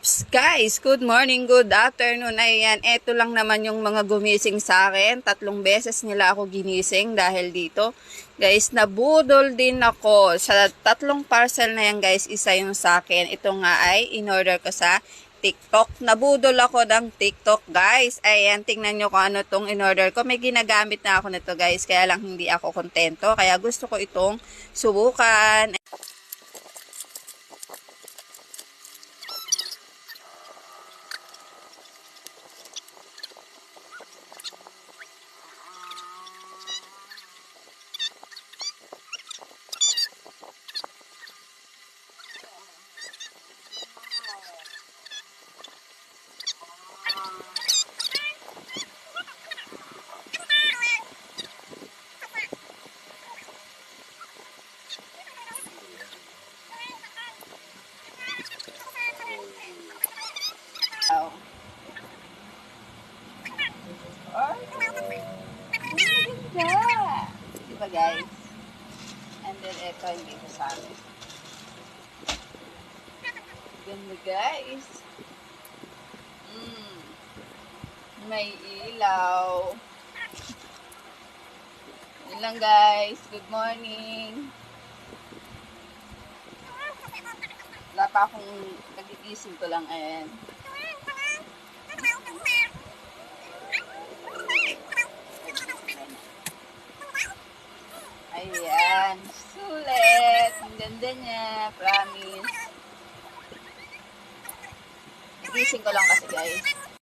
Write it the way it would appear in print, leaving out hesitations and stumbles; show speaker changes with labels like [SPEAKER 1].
[SPEAKER 1] Guys, good morning, good afternoon. Ayan, eto lang naman yung mga gumising sa akin. 3 beses nila ako ginising dahil dito. Guys, nabudol din ako. Sa 3 parcel na yan guys, isa yung sa akin. Ito nga ay in-order ko sa TikTok. Nabudol ako ng TikTok guys. Ayan, tingnan nyo kung ano tong in-order ko. May ginagamit na ako nito guys, kaya lang hindi ako kontento. Kaya gusto ko itong subukan. Wow. Ay, ganda. Diba guys? And then ito hindi ko sa amin. Ganda guys. May ilaw. Yun lang guys. Good morning. Wala pa akong nagigising ko lang. Ayan. Ayan. Sulit. Ang ganda niya. Promise. Nagising ko lang kasi guys.